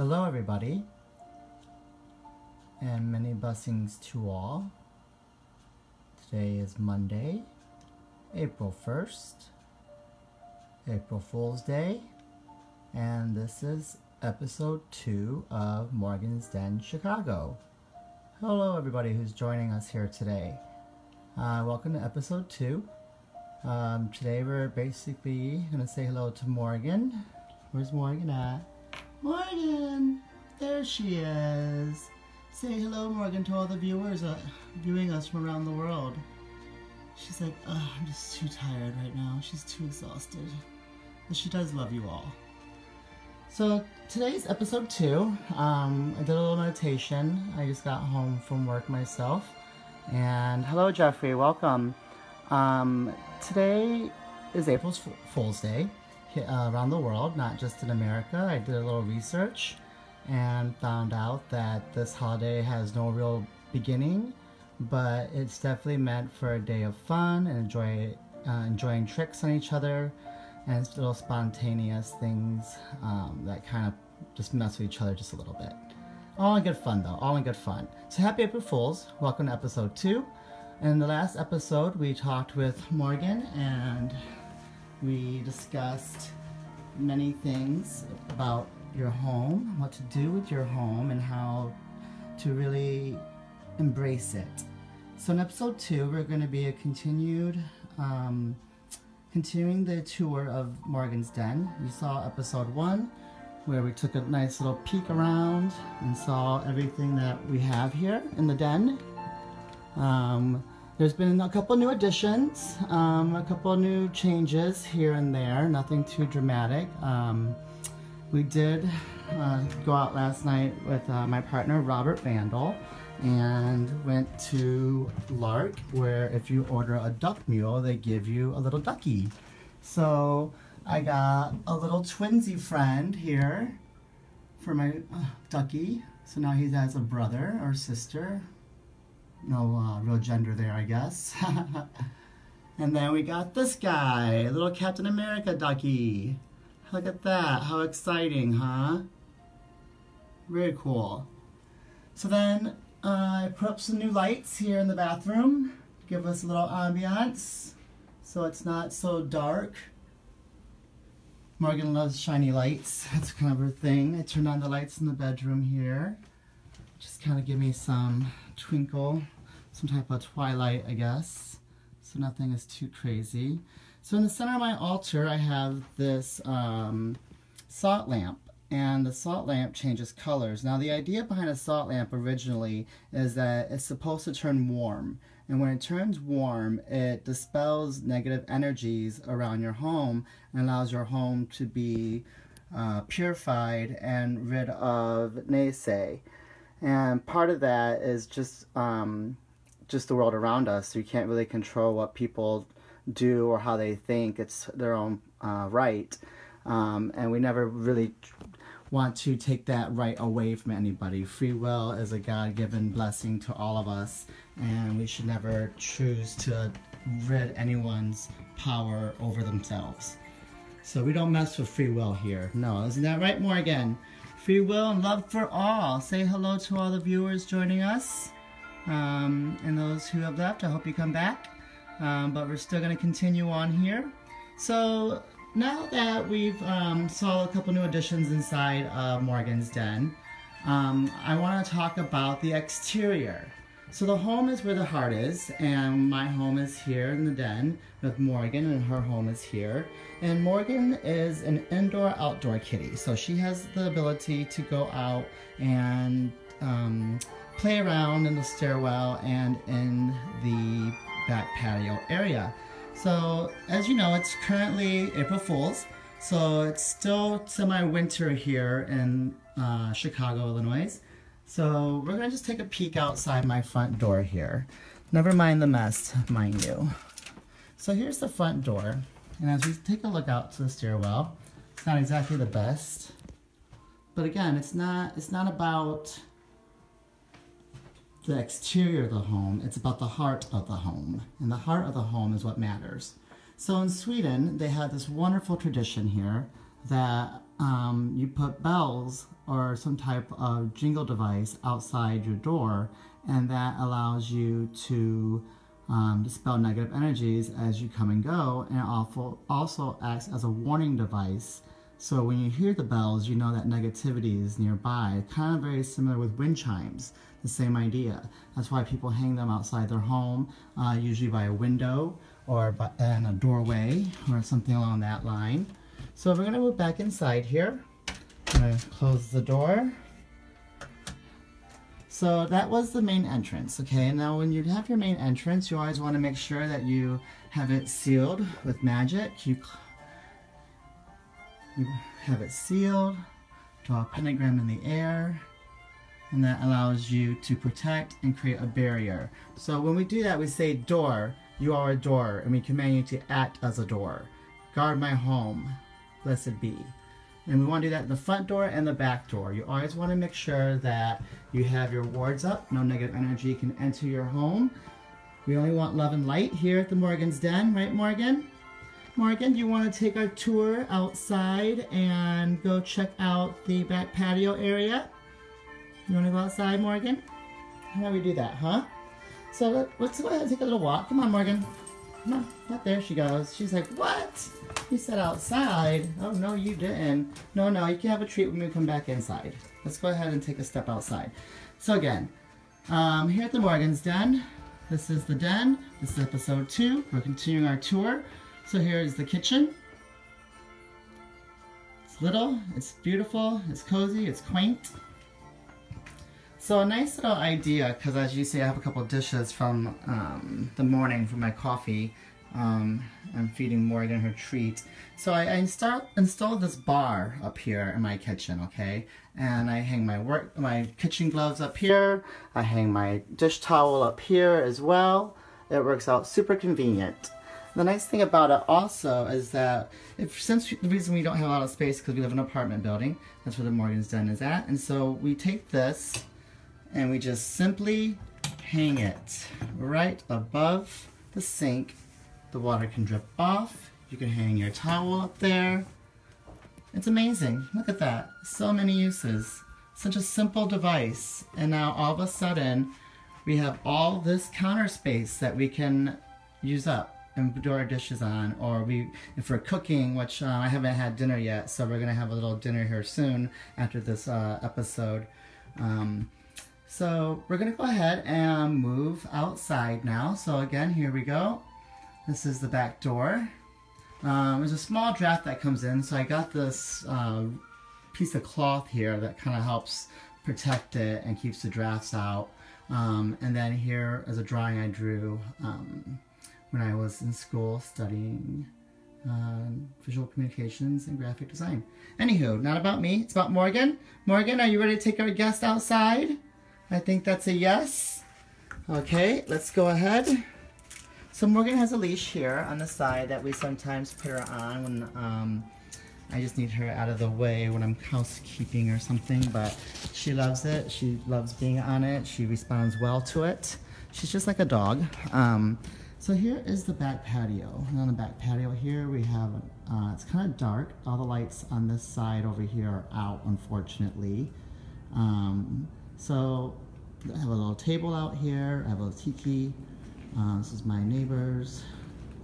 Hello everybody, and many blessings to all. Today is Monday, April 1st, April Fool's Day, and this is episode 2 of Morgan's Den, Chicago. Hello everybody who's joining us here today. Welcome to episode 2. Today we're basically going to say hello to Morgan. Where's Morgan at? Morgan! There she is! Say hello, Morgan, to all the viewers viewing us from around the world. She's like, oh, I'm just too tired right now. She's too exhausted. But she does love you all. So today's episode 2. I did a little meditation. I just got home from work myself. And hello, Jeffrey. Welcome. Today is April Fool's Day. Around the world, not just in America. I did a little research and found out that this holiday has no real beginning, but it's definitely meant for a day of fun and enjoying tricks on each other and little spontaneous things that kind of just mess with each other just a little bit. All in good fun though, all in good fun. So happy April Fools. Welcome to episode 2. In the last episode we talked with Morgan and we discussed many things about your home, what to do with your home, and how to really embrace it. So in episode 2, we're going to be continuing the tour of Morgan's Den. You saw episode 1, where we took a nice little peek around and saw everything that we have here in the den. There's been a couple new additions, a couple new changes here and there, nothing too dramatic. We did go out last night with my partner Robert Vandal and went to Lark, where if you order a duck mule, they give you a little ducky. So I got a little twinsy friend here for my ducky. So now he has a brother or sister. No real gender there, I guess. And then we got this guy, a little Captain America ducky. Look at that, how exciting, huh? Very cool. So then I put up some new lights here in the bathroom, give us a little ambiance so it's not so dark. Morgan loves shiny lights, that's kind of her thing. I turned on the lights in the bedroom here. Just kind of give me some twinkle, some type of twilight, I guess, so nothing is too crazy. So in the center of my altar I have this salt lamp, and the salt lamp changes colors. Now the idea behind a salt lamp originally is that it's supposed to turn warm, and when it turns warm it dispels negative energies around your home and allows your home to be purified and rid of naysay. And part of that is just the world around us. So you can't really control what people do or how they think. It's their own right. And we never really want to take that right away from anybody. Free will is a God-given blessing to all of us, and we should never choose to rid anyone's power over themselves. So we don't mess with free will here. No, isn't that right, Morgan? Free will and love for all. Say hello to all the viewers joining us. And those who have left, I hope you come back. But we're still going to continue on here. So now that we've saw a couple new additions inside of Morgan's Den, I want to talk about the exterior. So the home is where the heart is, and my home is here in the den with Morgan, and her home is here. And Morgan is an indoor-outdoor kitty, so she has the ability to go out and play around in the stairwell and in the back patio area. So as you know, it's currently April Fool's, so it's still semi-winter here in Chicago, Illinois. So we're gonna just take a peek outside my front door here. Never mind the mess, mind you. So here's the front door, and as we take a look out to the stairwell, it's not exactly the best, but again, it's not about the exterior of the home, it's about the heart of the home, and the heart of the home is what matters. So in Sweden, they have this wonderful tradition here that you put bells or some type of jingle device outside your door, and that allows you to dispel negative energies as you come and go, and it also acts as a warning device. So when you hear the bells, you know that negativity is nearby. Kind of very similar with wind chimes, the same idea. That's why people hang them outside their home, usually by a window or in a doorway or something along that line. So we're gonna move back inside here. I'm gonna close the door. So that was the main entrance, okay? Now when you have your main entrance, you always want to make sure that you have it sealed with magic. You have it sealed, draw a pentagram in the air, and that allows you to protect and create a barrier. So when we do that, we say, door, you are a door, and we command you to act as a door. Guard my home, blessed be. And we want to do that in the front door and the back door. You always want to make sure that you have your wards up. No negative energy can enter your home. We only want love and light here at the Morgan's Den, right, Morgan? Morgan, do you want to take our tour outside and go check out the back patio area? You want to go outside, Morgan? How do we do that, huh? So let's go ahead and take a little walk. Come on, Morgan. Come on. Not there she goes. She's like, what? You said outside. Oh, no, you didn't. No, you can have a treat when we come back inside. Let's go ahead and take a step outside. So again, here at the Morgan's Den, this is the den. This is episode 2. We're continuing our tour. So here is the kitchen. It's little, it's beautiful, it's cozy, it's quaint. So a nice little idea, because as you see I have a couple of dishes from the morning for my coffee. I'm feeding Morgan her treat. So I installed this bar up here in my kitchen, okay? And I hang my kitchen gloves up here. I hang my dish towel up here as well. It works out super convenient. The nice thing about it also is that since the reason we don't have a lot of space because we live in an apartment building, that's where the Morgan's Den is at, and so we take this and we just simply hang it right above the sink. The water can drip off. You can hang your towel up there. It's amazing. Look at that. So many uses. Such a simple device. And now all of a sudden we have all this counter space that we can use up and do our dishes on, or if we're cooking, which I haven't had dinner yet, so we're gonna have a little dinner here soon after this episode. So we're gonna go ahead and move outside now. So again, here we go. This is the back door. There's a small draft that comes in, so I got this piece of cloth here that kind of helps protect it and keeps the drafts out. And then here is a drawing I drew when I was in school studying visual communications and graphic design. Anywho, not about me, it's about Morgan. Morgan, are you ready to take our guest outside? I think that's a yes. Okay, let's go ahead. So Morgan has a leash here on the side that we sometimes put her on when I just need her out of the way when I'm housekeeping or something, but she loves it. She loves being on it. She responds well to it. She's just like a dog. So here is the back patio. And on the back patio here we have, it's kind of dark. All the lights on this side over here are out, unfortunately. So I have a little table out here. I have a little tiki. This is my neighbor's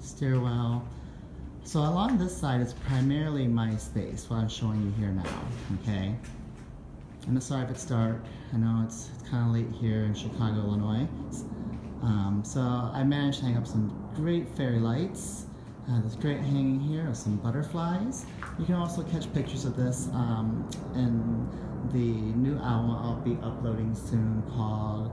stairwell. So along this side is primarily my space, what I'm showing you here now, okay? I'm sorry if it's dark. I know it's kind of late here in Chicago, Illinois. So I managed to hang up some great fairy lights. This great hanging here of some butterflies. You can also catch pictures of this in the new album I'll be uploading soon called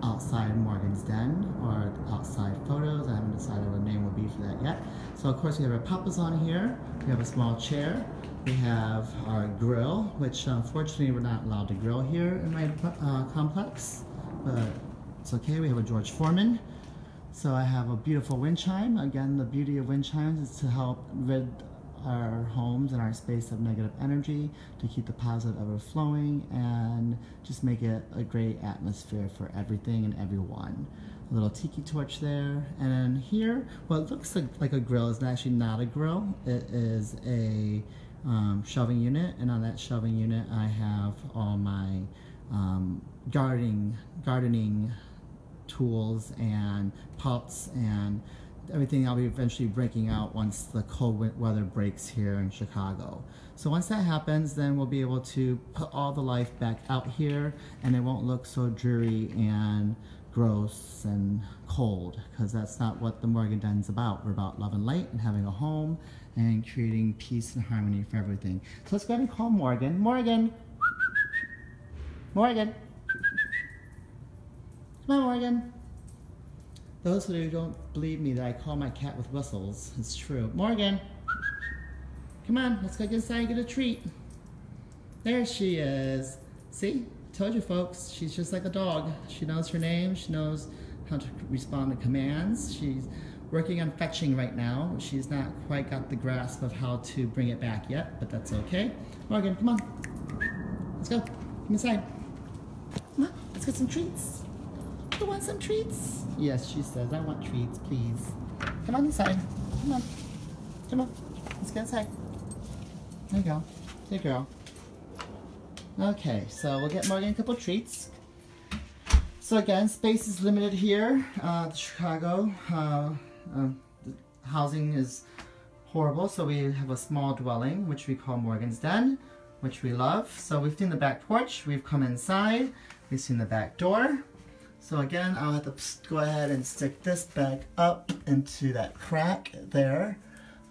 Outside Morgan's Den, or Outside Photos. I haven't decided what the name will be for that yet. So of course we have our papas on here. We have a small chair. We have our grill, which unfortunately we're not allowed to grill here in my complex, but it's okay. We have a George Foreman. So I have a beautiful wind chime. Again, the beauty of wind chimes is to help rid our homes and our space of negative energy, to keep the positive ever flowing and just make it a great atmosphere for everything and everyone. A little tiki torch there. And then here, what looks like a grill is actually not a grill. It is a shelving unit, and on that shelving unit I have all my gardening tools and pots and everything I'll be eventually breaking out once the cold weather breaks here in Chicago. So once that happens, then we'll be able to put all the life back out here, and it won't look so dreary and gross and cold, because that's not what the Morgan Den's about. We're about love and light and having a home and creating peace and harmony for everything. So let's go ahead and call Morgan. Morgan! Morgan! Come on, Morgan! Those who don't believe me that I call my cat with whistles, it's true. Morgan! Come on, let's go get inside and get a treat. There she is. See? Told you folks, she's just like a dog. She knows her name, she knows how to respond to commands. She's working on fetching right now. She's not quite got the grasp of how to bring it back yet, but that's okay. Morgan, come on. Let's go. Come inside. Come on, let's get some treats. You want some treats? Yes, she says, I want treats, please. Come on inside. Come on. Come on. Let's get inside. There you go. Good girl. Okay, so we'll get Morgan a couple treats. So again, space is limited here. Chicago, the housing is horrible, so we have a small dwelling, which we call Morgan's Den, which we love. So we've seen the back porch, we've come inside, we've seen the back door. So again, I'll have to go ahead and stick this back up into that crack there.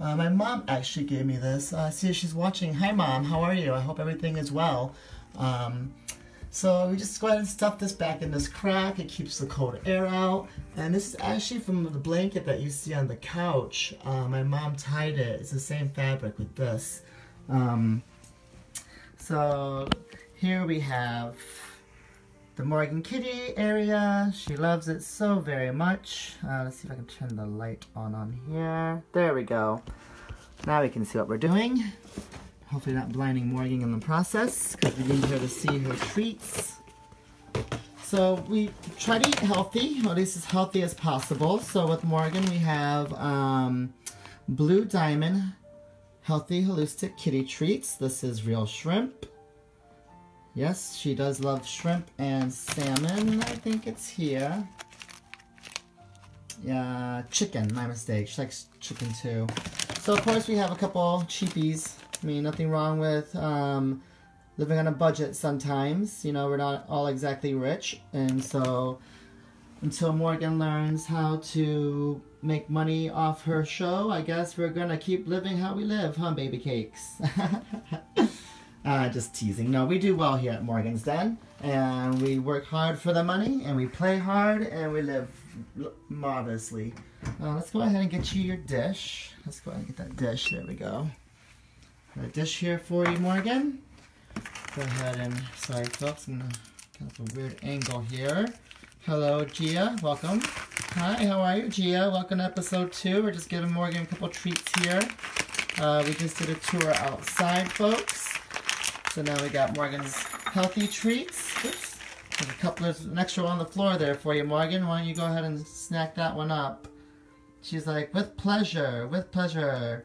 My mom actually gave me this. See, she's watching. Hi, Mom. How are you? I hope everything is well. So we just go ahead and stuff this back in this crack. It keeps the cold air out. And this is actually from the blanket that you see on the couch. My mom tied it. It's the same fabric with this. So here we have the Morgan kitty area. She loves it so very much. Let's see if I can turn the light on here. There we go. Now we can see what we're doing. Hopefully not blinding Morgan in the process, because we need her to see her treats. So we try to eat healthy, or at least as healthy as possible. So with Morgan we have Blue Diamond Healthy Holistic Kitty Treats. This is real shrimp. Yes, she does love shrimp and salmon. I think it's here. Yeah, chicken, my mistake. She likes chicken too. So of course we have a couple cheapies. I mean, nothing wrong with living on a budget sometimes. You know, we're not all exactly rich. And so until Morgan learns how to make money off her show, I guess we're gonna keep living how we live, huh, baby cakes? Just teasing. No, we do well here at Morgan's Den, and we work hard for the money, and we play hard, and we live marvelously. Let's go ahead and get you your dish. Let's go ahead and get that dish. There we go. Got a dish here for you, Morgan. Go ahead and, sorry folks, I'm gonna kind of a weird angle here. Hello, Gia. Welcome. Hi, how are you, Gia? Welcome to episode 2. We're just giving Morgan a couple treats here. We just did a tour outside, folks. So now we got Morgan's healthy treats. Oops. There's an extra one on the floor there for you, Morgan. Why don't you go ahead and snack that one up? She's like, with pleasure, with pleasure.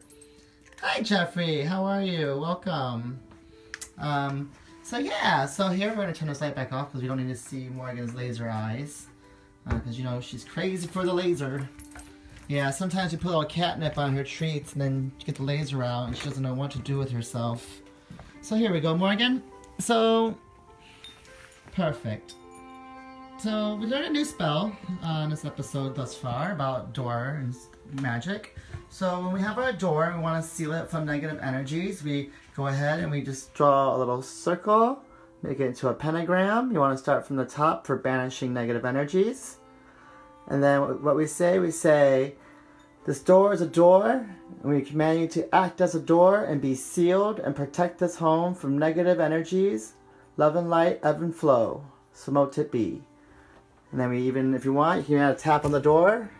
Hi, Jeffrey. How are you? Welcome. So yeah, so here we're going to turn this light back off because we don't need to see Morgan's laser eyes. Because, you know, she's crazy for the laser. Yeah, sometimes we put a little catnip on her treats and then get the laser out and she doesn't know what to do with herself. So here we go, Morgan. So, perfect. So we learned a new spell on this episode thus far about door and magic. So when we have our door and we want to seal it from negative energies, we go ahead and we just draw a little circle, make it into a pentagram. You want to start from the top for banishing negative energies. And then what we say, this door is a door, and we command you to act as a door and be sealed and protect this home from negative energies. Love and light, ebb and flow. So mote it be. And then we even, if you want, you can add a tap on the door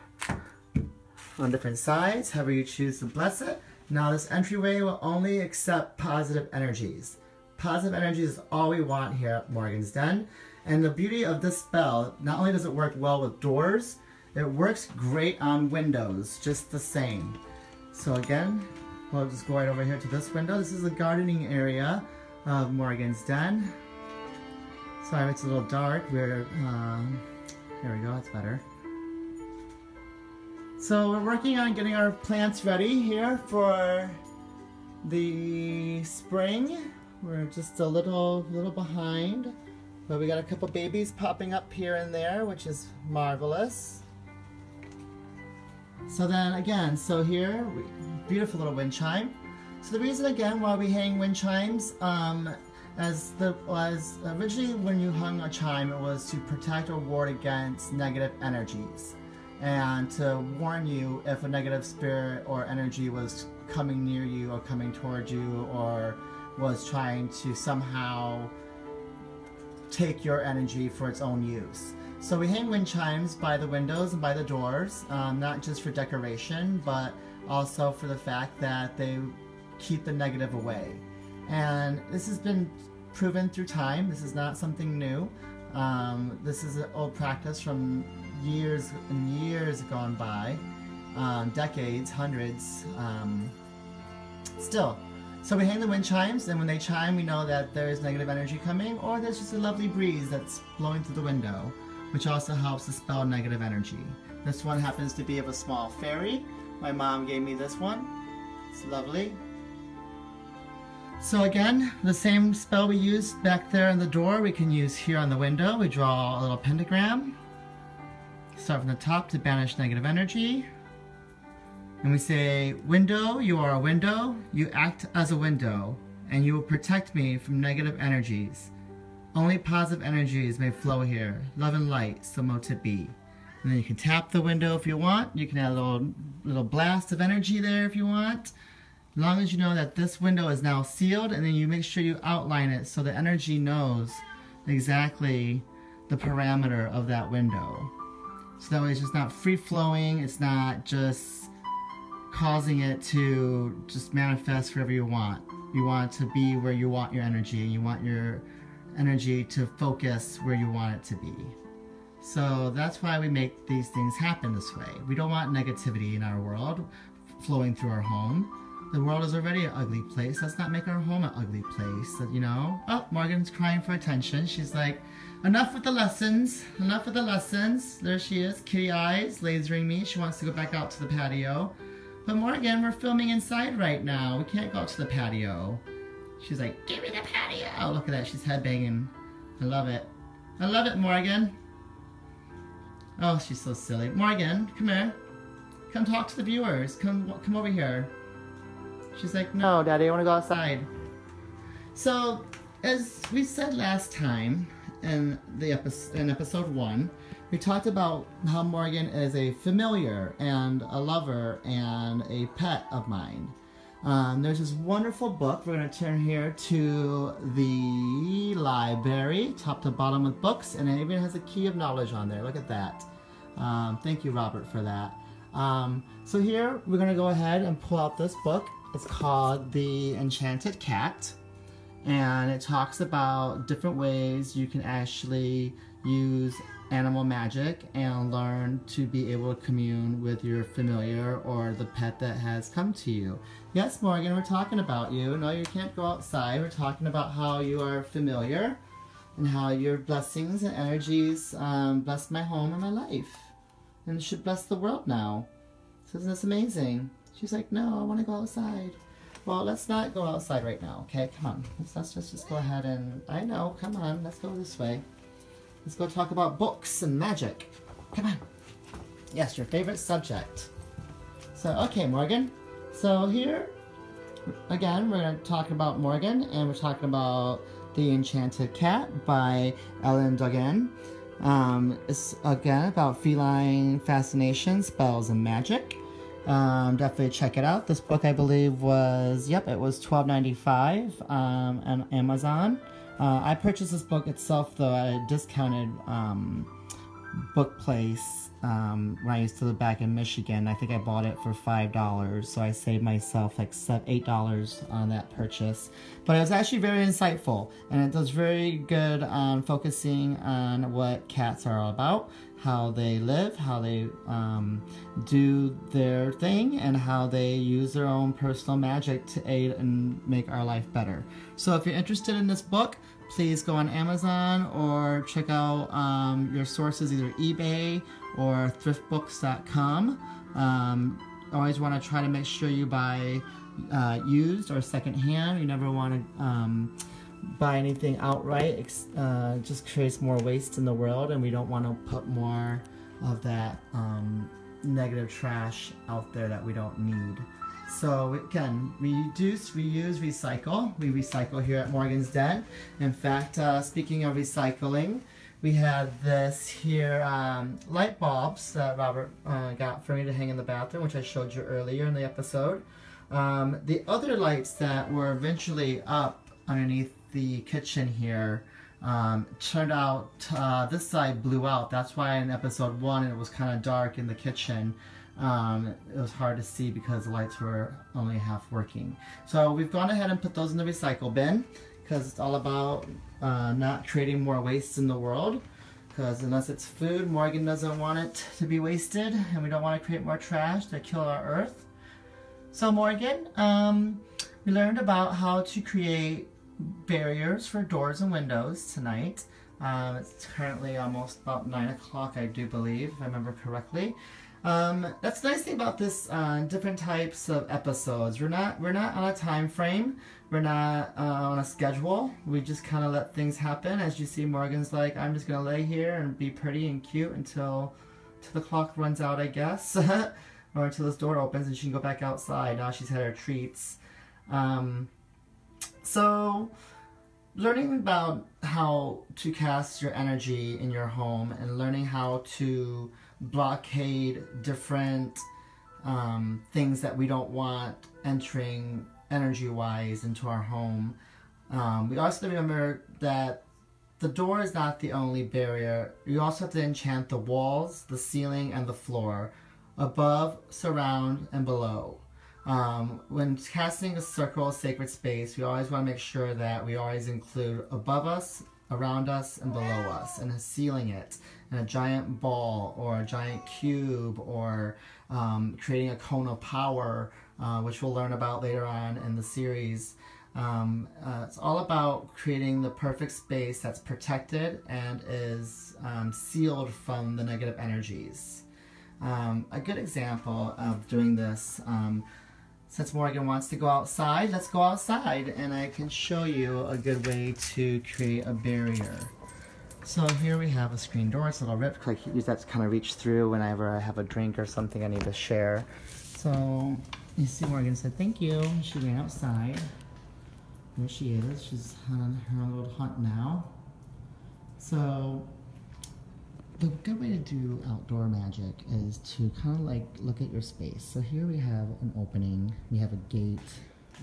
on different sides, however you choose to bless it. Now this entryway will only accept positive energies. Positive energies is all we want here at Morgan's Den. And the beauty of this spell, not only does it work well with doors, It works great on windows, just the same. So again, we'll just go right over here to this window. This is the gardening area of Morgan's den. Sorry, it's a little dark. Here we go, that's better. So we're working on getting our plants ready here for the spring. We're just a little behind, but we got a couple babies popping up here and there, which is marvelous. So then again, so here, beautiful little wind chime. So the reason again why we hang wind chimes, as originally when you hung a chime, it was to protect or ward against negative energies, and to warn you if a negative spirit or energy was coming near you or coming toward you or was trying to somehow take your energy for its own use. So we hang wind chimes by the windows and by the doors, not just for decoration, but also for the fact that they keep the negative away. And this has been proven through time. This is not something new. This is an old practice from years and years gone by, decades, hundreds, still. So we hang the wind chimes, and when they chime, we know that there is negative energy coming, or there's just a lovely breeze that's blowing through the window, which also helps dispel negative energy. This one happens to be of a small fairy. My mom gave me this one. It's lovely. So again, the same spell we used back there on the door, we can use here on the window. We draw a little pentagram. Start from the top to banish negative energy. And we say, window, you are a window. You act as a window, and you will protect me from negative energies. Only positive energies may flow here. Love and light, so mote it be. And then you can tap the window if you want. You can add a little blast of energy there if you want. As long as you know that this window is now sealed, and then you make sure you outline it so the energy knows exactly the parameter of that window. So that way it's just not free-flowing, it's not just causing it to just manifest wherever you want. You want it to be where you want your energy, and you want your energy to focus where you want it to be. So that's why we make these things happen this way. We don't want negativity in our world flowing through our home. The world is already an ugly place. Let's not make our home an ugly place, you know? Oh, Morgan's crying for attention. She's like, enough with the lessons. Enough with the lessons. There she is, kitty eyes, lasering me. She wants to go back out to the patio. But Morgan, we're filming inside right now. We can't go out to the patio. She's like, give me the patio. Oh, look at that. She's headbanging. I love it. I love it, Morgan. Oh, she's so silly. Morgan, come here. Come talk to the viewers. Come over here. She's like, no, Daddy, I want to go outside. So, as we said last time in episode 1, we talked about how Morgan is a familiar and a lover and a pet of mine. There's this wonderful book. We're going to turn here to the library, top to bottom with books, and it even has a key of knowledge on there. Look at that. Thank you, Robert, for that. So here, we're going to go ahead and pull out this book. It's called The Enchanted Cat, and it talks about different ways you can actually use animal magic and learn to be able to commune with your familiar or the pet that has come to you. Yes, Morgan, we're talking about you. No, you can't go outside. We're talking about how you are familiar and how your blessings and energies bless my home and my life, and should bless the world now. So isn't this amazing? She's like, no, I want to go outside. Well, let's not go outside right now, okay? Come on. Let's just go ahead and... I know, come on. Let's go this way. Let's go talk about books and magic. Come on. Yes, your favorite subject. So, okay, Morgan. So here, again, we're going to talk about Morgan, and we're talking about The Enchanted Cat by Ellen Dogen. It's, again, about feline fascination, spells, and magic. Definitely check it out. This book, I believe, was, yep, it was $12.95 on Amazon. I purchased this book itself, though, at a discounted book place when I used to live back in Michigan. I think I bought it for $5, so I saved myself like $8 on that purchase. But it was actually very insightful, and it does very good on focusing on what cats are all about, how they live, how they do their thing, and how they use their own personal magic to aid and make our life better. So if you're interested in this book, please go on Amazon or check out your sources, either eBay or thriftbooks.com. Always want to try to make sure you buy used or secondhand. You never want to buy anything outright. Just creates more waste in the world, and we don't want to put more of that negative trash out there that we don't need. So again, reduce, reuse, recycle. We recycle here at Morgan's Den. In fact, speaking of recycling, we had this here light bulbs that Robert got for me to hang in the bathroom, which I showed you earlier in the episode. The other lights that were eventually up underneath the kitchen here turned out this side blew out. That's why in episode 1 it was kind of dark in the kitchen. It was hard to see because the lights were only half working. So we've gone ahead and put those in the recycle bin, because it's all about not creating more waste in the world, because unless it's food, Morgan doesn't want it to be wasted, and we don't want to create more trash to kill our earth. So Morgan, we learned about how to create barriers for doors and windows tonight. It's currently almost about 9 o'clock, I do believe, if I remember correctly. That's the nice thing about this different types of episodes. We're not on a time frame. We're not on a schedule. We just kind of let things happen. As you see, Morgan's like, I'm just gonna lay here and be pretty and cute until the clock runs out, I guess, or until this door opens and she can go back outside. Now she's had her treats. So learning about how to cast your energy in your home and learning how to blockade different things that we don't want entering energy-wise into our home. We also have to remember that the door is not the only barrier. You also have to enchant the walls, the ceiling, and the floor, above, surround, and below. When casting a circle of sacred space, we always want to make sure that we always include above us, around us, and below us, and sealing it in a giant ball or a giant cube, or creating a cone of power, which we'll learn about later on in the series. It's all about creating the perfect space that's protected and is sealed from the negative energies. A good example of doing this, since Morgan wants to go outside, let's go outside, and I can show you a good way to create a barrier. So here we have a screen door. It's a little ripped, because I use that to kind of reach through whenever I have a drink or something I need to share. So you see Morgan said thank you. She ran outside. There she is. She's on her little hunt now. So the good way to do outdoor magic is to kind of like look at your space. So here we have an opening, we have a gate,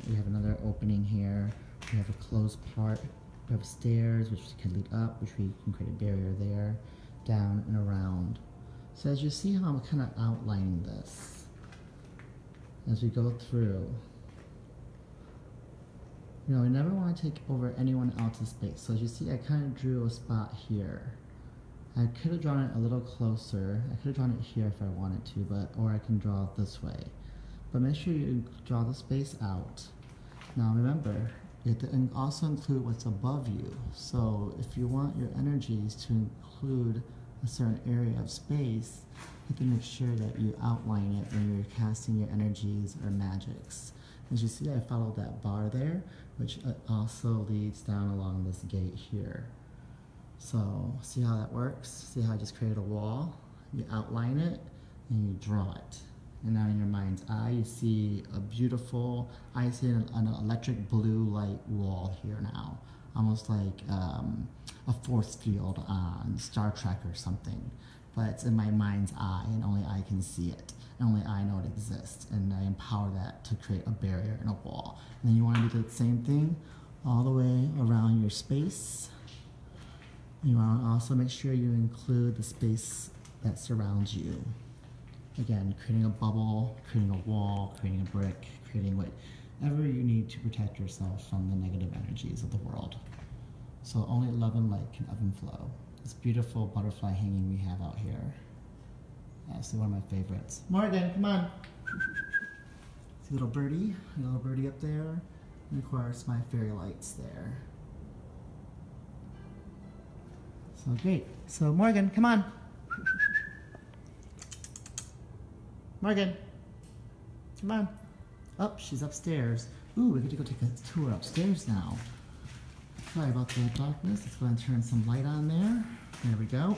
we have another opening here, we have a closed part, we have stairs which can lead up, which we can create a barrier there, down and around. So as you see how I'm kind of outlining this, as we go through, you know, we never want to take over anyone else's space. So as you see, I kind of drew a spot here. I could have drawn it a little closer. I could have drawn it here if I wanted to, or I can draw it this way. But make sure you draw the space out. Now remember, you have to also include what's above you. So if you want your energies to include a certain area of space, you have to make sure that you outline it when you're casting your energies or magics. As you see, I followed that bar there, which also leads down along this gate here. So see how that works? See how I just created a wall? You outline it and you draw it. And now in your mind's eye, you see a beautiful, I see an electric blue light wall here now. Almost like a force field on Star Trek or something. But it's in my mind's eye and only I can see it. And only I know it exists. And I empower that to create a barrier and a wall. And then you want to do the same thing all the way around your space. You want to also make sure you include the space that surrounds you. Again, creating a bubble, creating a wall, creating a brick, creating whatever you need to protect yourself from the negative energies of the world. So only love and light can ebb and flow. This beautiful butterfly hanging we have out here. Absolutely one of my favorites. Morgan, come on. See a little birdie up there. And of course my fairy lights there. So great. So Morgan, come on. Morgan, come on. Oh, she's upstairs. Ooh, we get to go take a tour upstairs now. Sorry about the darkness. Let's go ahead and turn some light on there. There we go.